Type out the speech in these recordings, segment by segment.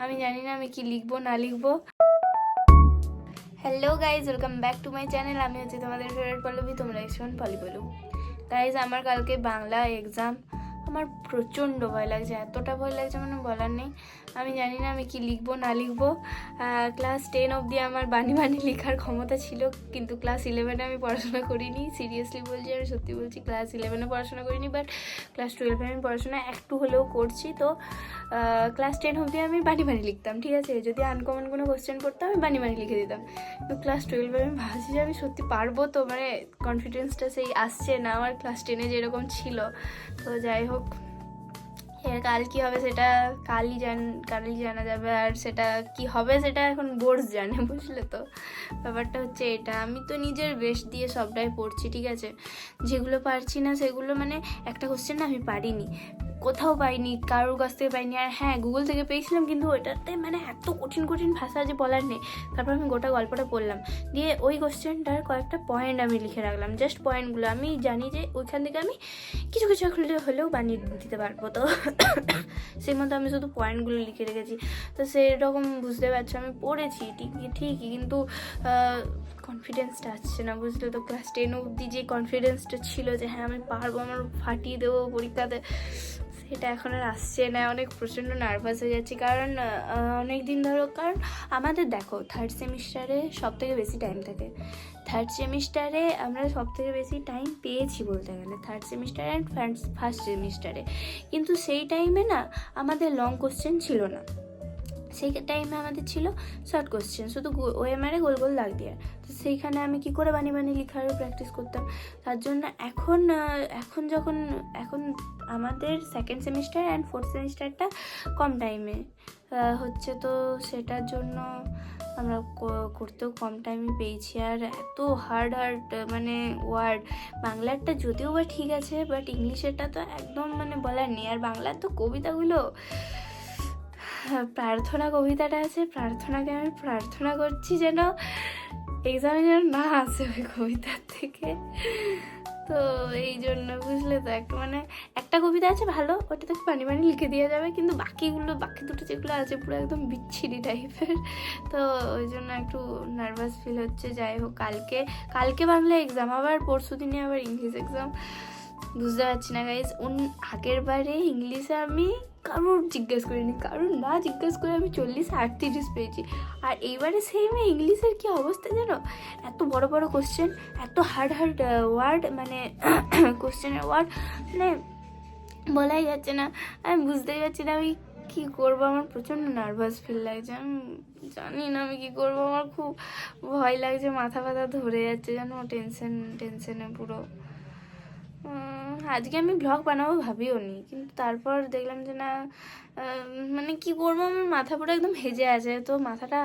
আমি জানি না আমি কি লিখবো না লিখবো। Hello guys, welcome back to my channel. আমি হচ্ছে তোমাদের ফেভারিট পল্লবী, তোমরা এসেছেন পলি বলু। গাইজ, আমার কালকে বাংলা এক্সাম। আমার প্রচণ্ড ভয় লাগছে, এতটা ভয় লাগছে মানে বলার নেই। আমি জানি না আমি কি লিখবো না লিখবো। ক্লাস 10 অবধি আমার বানি বানি লেখার ক্ষমতা ছিল, কিন্তু ক্লাস 11-এ আমি পড়াশোনা করিনি। সিরিয়াসলি বলছি, আমি সত্যি বলছি, ক্লাস 11-এ পড়াশোনা করিনি, বাট ক্লাস 12-এ আমি পড়াশোনা একটু হলেও করছি। তো ক্লাস 10 অবধি আমি বানি বানি লিখতাম, ঠিক আছে। যদি আনকমন কোনো কোশ্চেন পড়তাম আমি বানি বানি লিখে দিতাম। তো ক্লাস 12-এ আমি ভাবছি যে আমি সত্যি পারবো তো, মানে কনফিডেন্সটা সেই আসছে না আমার ক্লাস 10-এ যেরকম ছিল। তো যাই হোক, কাল কি হবে সেটা কালই জানা যাবে। আর সেটা কি হবে সেটা এখন বোর্ড জানে, বুঝলে তো। ব্যাপারটা হচ্ছে এটা, আমি তো নিজের বেস্ট দিয়ে সবটাই পড়ছি, ঠিক আছে। যেগুলো পারছি না সেগুলো, মানে একটা কোশ্চেন না আমি পারিনি, কোথাও পাইনি, কারোর কাছ থেকে পাইনি। আর হ্যাঁ, গুগল থেকে পেয়েছিলাম, কিন্তু ওইটাতে মানে এত কঠিন কঠিন ভাষা যে বলার নেই। তারপর আমি গোটা গল্পটা পড়লাম, দিয়ে ওই কোশ্চেনটার কয়েকটা পয়েন্ট আমি লিখে রাখলাম, জাস্ট পয়েন্টগুলো। আমি জানি যে ওইখান থেকে আমি কিছু কিছু হলেও বানিয়ে দিতে পারবো। তো সেই মতো আমি শুধু পয়েন্টগুলো লিখে রেখেছি। তো সেরকম বুঝতে পারছো, আমি পড়েছি ঠিকই, কিন্তু কনফিডেন্সটা আসছে না, বুঝলে তো। ক্লাস 10 অবধি যে কনফিডেন্সটা ছিল যে হ্যাঁ আমি পারবো, আমার ফাটিয়ে দেবো পরীক্ষাতে, সেটা এখন আর আসছে না। অনেক প্রচণ্ড নার্ভাস হয়ে যাচ্ছি, কারণ অনেক দিন ধরো, কারণ আমাদের দেখো থার্ড সেমিস্টারে সব থেকে বেশি টাইম থাকে। থার্ড সেমিস্টারে আমরা সব থেকে বেশি টাইম পেয়েছি বলতে গেলে, থার্ড সেমিস্টার অ্যান্ড ফার্স্ট সেমিস্টারে। কিন্তু সেই টাইমে না আমাদের লং কোশ্চেন ছিল না, সেই টাইমে আমাদের ছিল শর্ট কোশ্চেন, শুধু ওএমআরে গোল গোল দাগ দিয়ে। তো সেইখানে আমি কি করে বানি বানি লেখার প্র্যাকটিস করতাম। তার জন্য এখন আমাদের সেকেন্ড সেমিস্টার অ্যান্ড ফোর্থ সেমিস্টারটা কম টাইমে হচ্ছে, তো সেটার জন্য আমরা করতেও কম টাইমে পেয়েছি। আর এত হার্ড মানে ওয়ার্ড, বাংলারটা যদিও বা ঠিক আছে, বাট ইংলিশেরটা তো একদম মানে বলার নেই। আর বাংলার তো কবিতাগুলো, প্রার্থনা কবিতাটা আছে, প্রার্থনাকে আমি প্রার্থনা করছি যেন এক্সামে যেন না আসে ওই কবিতার থেকে। তো এই জন্য, বুঝলে তো, মানে একটা কবিতা আছে ভালো, ওটাতে পানি পানি লিখে দেওয়া যাবে, কিন্তু বাকি দুটো যেগুলো আছে পুরো একদম বিচ্ছিরি টাইপের। তো ওই জন্য একটু নার্ভাস ফিল হচ্ছে। যাই হোক, কালকে বাংলা এক্সাম, আবার পরশু দিনে আবার ইংলিশ এক্সাম। বুঝতে পারছি না গাইজ, আগের বারে ইংলিশে আমি কারোর জিজ্ঞেস করিনি, কারোর না জিজ্ঞেস করে আমি 40-38 পেয়েছি। আর এইবারে সেমে ইংলিশের কি অবস্থা জানো, এত বড় বড় কোশ্চেন, এত হার্ড ওয়ার্ড, মানে কোশ্চেনের ওয়ার্ড, মানে বলাই যাচ্ছে না। আমি বুঝতেই পারছি না আমি কী করবো। আমার প্রচণ্ড নার্ভাস ফিল লাগছে, আমি জানি না আমি কী করবো। আমার খুব ভয় লাগছে, মাথা ধরে যাচ্ছে যেন, টেনশনে পুরো। আজকে আমি ব্লগ বানাবো ভাবিও নি, কিন্তু তারপর দেখলাম যে না, মানে কি করবো, আমার মাথা পুরো একদম হেজে আছে। তো মাথাটা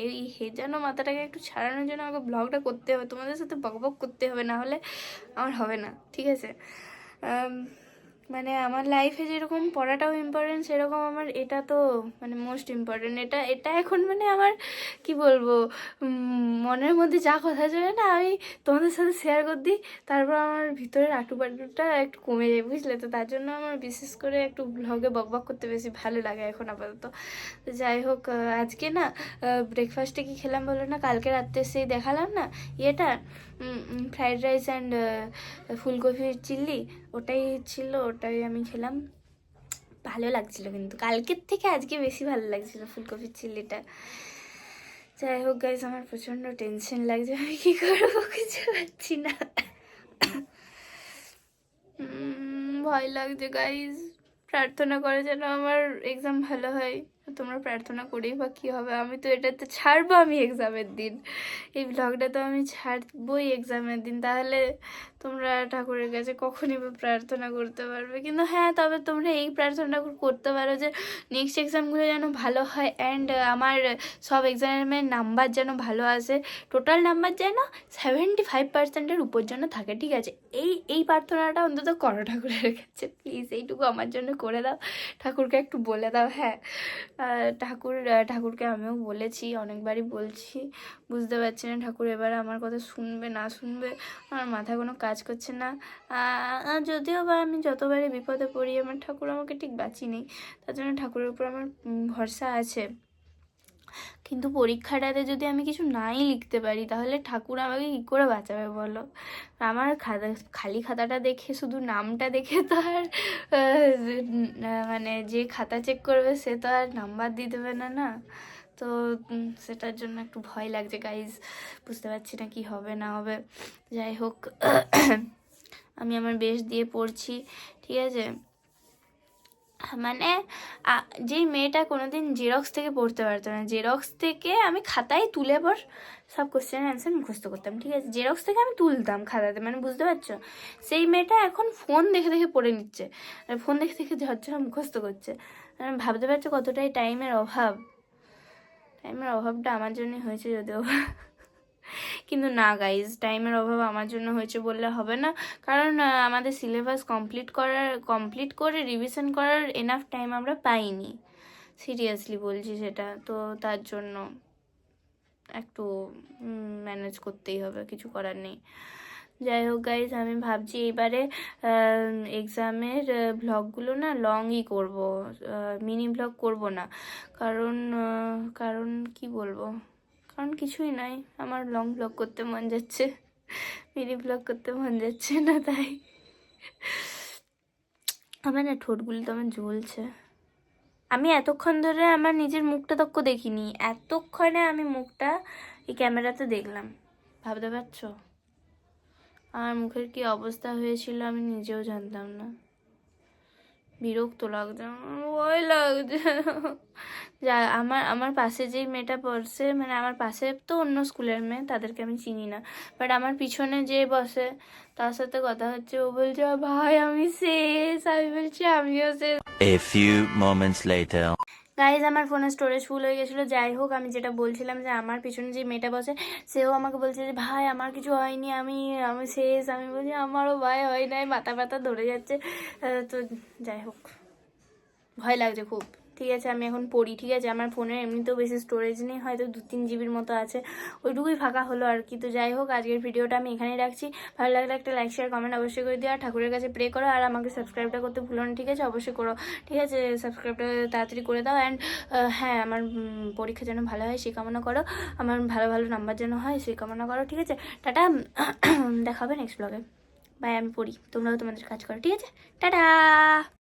এই হেজানো মাথাটাকে একটু ছাড়ানোর জন্য আমাকে ব্লগটা করতে হবে, তোমাদের সাথে বকবক করতে হবে, না হলে আমার হবে না, ঠিক আছে। মানে আমার লাইফে যেরকম পড়াটাও ইম্পর্টেন্ট, সেরকম আমার এটা তো মানে মোস্ট ইম্পর্টেন্ট। এটা এখন মানে আমার কি বলবো, মনের মধ্যে যা কথা চলে না, আমি তোমাদের সাথে শেয়ার করে দিই, তারপর আমার ভিতরের আটুপাটুটা একটু কমে যায়, বুঝলে তো। তার জন্য আমার বিশেষ করে একটু ব্লগে বকবক করতে বেশি ভালো লাগে এখন আপাতত। তো যাই হোক, আজকে না ব্রেকফাস্টে কি খেলাম বলো না, কালকে রাত্রে সেই দেখালাম না ইয়েটা, ফ্রাইড রাইস অ্যান্ড ফুলকপির চিল্লি, ওটাই ছিল, ওটাই আমি খেলাম। ভালো লাগছিল, কিন্তু কালকের থেকে আজকে বেশি ভালো লাগছিল ফুলকপির চিল্লিটা। যাই হোক গাইজ, আমার প্রচণ্ড টেনশন লাগছে, আমি কী করবো কিছু পাচ্ছি না। ভয় লাগছে গাইজ, প্রার্থনা করে যেন আমার এক্সাম ভালো হয়। তোমরা প্রার্থনা করেই বা কী হবে, আমি তো এটাতে ছাড়বো আমি এক্সামের দিন, এই ব্লগটা তো আমি ছাড়বই এক্সামের দিন। তাহলে তোমরা ঠাকুরের কাছে কখনই বা প্রার্থনা করতে পারবে। কিন্তু হ্যাঁ, তবে তোমরা এই প্রার্থনাটা করতে পারো যে নেক্সট এক্সামগুলো যেন ভালো হয়, অ্যান্ড আমার সব এক্সামের নাম্বার যেন ভালো আসে, টোটাল নাম্বার যেন 75%-এর উপর যেন থাকে, ঠিক আছে। এই প্রার্থনাটা অন্তত করো ঠাকুরের কাছে, প্লিজ এইটুকু আমার জন্য করে দাও, ঠাকুরকে একটু বলে দাও। হ্যাঁ, ঠাকুরকে আমিও বলেছি, অনেকবারই বলছি, বুঝতে পারছি না ঠাকুর এবারে আমার কথা শুনবে না শুনবে, আমার মাথায় কোনো কাজ করছে না। যদিও বা আমি যতবারই বিপদে পড়ি আমার ঠাকুর আমাকে ঠিক বাঁচিয়ে নেই, তার জন্য ঠাকুরের উপর আমার ভরসা আছে। কিন্তু পরীক্ষাটাতে যদি আমি কিছু নাই লিখতে পারি তাহলে ঠাকুর আমাকে কী করে বাঁচাবে বলো? আমার খালি খাতাটা দেখে, শুধু নামটা দেখে তো আর মানে যে খাতা চেক করবে সে তো আর নাম্বার দিয়ে দেবে না, না? তো সেটার জন্য একটু ভয় লাগছে গাইজ, বুঝতে পারছি না কি হবে না হবে। যাই হোক, আমি আমার বেস্ট দিয়ে পড়ছি, ঠিক আছে? মানে যেই মেয়েটা কোনোদিন জেরক্স থেকে পড়তে পারতো না, জেরক্স থেকে আমি খাতায় তুলে পর সব কোশ্চেনের অ্যান্সার মুখস্থ করতাম, ঠিক আছে? জেরক্স থেকে আমি তুলতাম খাতাতে, মানে বুঝতে পারছো? সেই মেয়েটা এখন ফোন দেখে দেখে পড়ে নিচ্ছে, আর ফোন দেখে দেখে ঝরঝর মুখস্থ করছে। ভাবতে পারছো কতটাই টাইমের অভাব? টাইমের অভাবটা আমার জন্যই হয়েছে যদিও, কিন্তু না গাইজ, টাইমের অভাব আমার জন্য হয়েছে বললে হবে না, কারণ আমাদের সিলেবাস কমপ্লিট করে রিভিশন করার এনাফ টাইম আমরা পাইনি, সিরিয়াসলি বলছি সেটা। তো তার জন্য একটু ম্যানেজ করতেই হবে, কিছু করার নেই। যাই হোক গাইজ, আমি ভাবছি এবারে এক্সামের ভ্লগগুলো না লংই করব, মিনি ভ্লগ করব না, কারণ কি বলবো, কারণ কিছুই নাই, আমার লং ব্লগ করতে মন যাচ্ছে, মিনি ব্লগ করতে মন যাচ্ছে না, তাই আমার না ঠোঁটগুলো তো আমার জ্বলছে। আমি এতক্ষণ ধরে আমার নিজের মুখটা তক্ক দেখিনি, এতক্ষণে আমি মুখটা এই ক্যামেরাতে দেখলাম, ভাবতে পারছো আমার মুখের কি অবস্থা হয়েছিল? আমি নিজেও জানতাম না। বিরক্ত লাগছে, ভয় লাগছে। যা আমার পাশে যেই মেয়েটা পড়ছে, মানে আমার পাশে তো অন্য স্কুলের মেয়ে, তাদেরকে আমি চিনি না, বাট আমার পিছনে যে বসে তার সাথে কথা হচ্ছে, ও বলছে ভাই আমি শেষ, আমি বলছি আমিও শেষ। A few moments later. Guys, আমার ফোনের স্টোরেজ ফুল হয়ে গেছিলো। যাই হোক, আমি যেটা বলছিলাম যে আমার পিছনে যে মেয়েটা বসে সেও আমাকে বলছে যে ভাই আমার কিছু হয়নি, আমি শেষ। আমি বলছি আমারও ভাই হয় নাই, মাথা ব্যথা ধরে যাচ্ছে। তো যাই হোক, ভয় লাগছে খুব। ঠিক আছে, আমি এখন পড়ি, ঠিক আছে? আমার ফোনে এমনিতেও বেশি স্টোরেজ নেই, হয়তো 2-3 জিবির মতো আছে, ওইটুকুই ফাঁকা হলো আর কি। তো যাই হোক, আজকের ভিডিওটা আমি এখানেই রাখছি। ভালো লাগলে একটা লাইক শেয়ার কমেন্ট অবশ্যই করে দিও, আর ঠাকুরের কাছে প্রে করো, আর আমাকে সাবস্ক্রাইবটা করতে ভুলো না, ঠিক আছে? অবশ্যই করো, ঠিক আছে? সাবস্ক্রাইবটা তাড়াতাড়ি করে দাও। অ্যান্ড হ্যাঁ, আমার পরীক্ষা যেন ভালো হয় সেই কামনা করো, আমার ভালো ভালো নাম্বার যেন হয় সেই কামনা করো, ঠিক আছে? টাটা, দেখা হবে নেক্সট ব্লগে। বাই, আমি পড়ি, তোমরাও তোমাদের কাজ করো, ঠিক আছে? টাটা।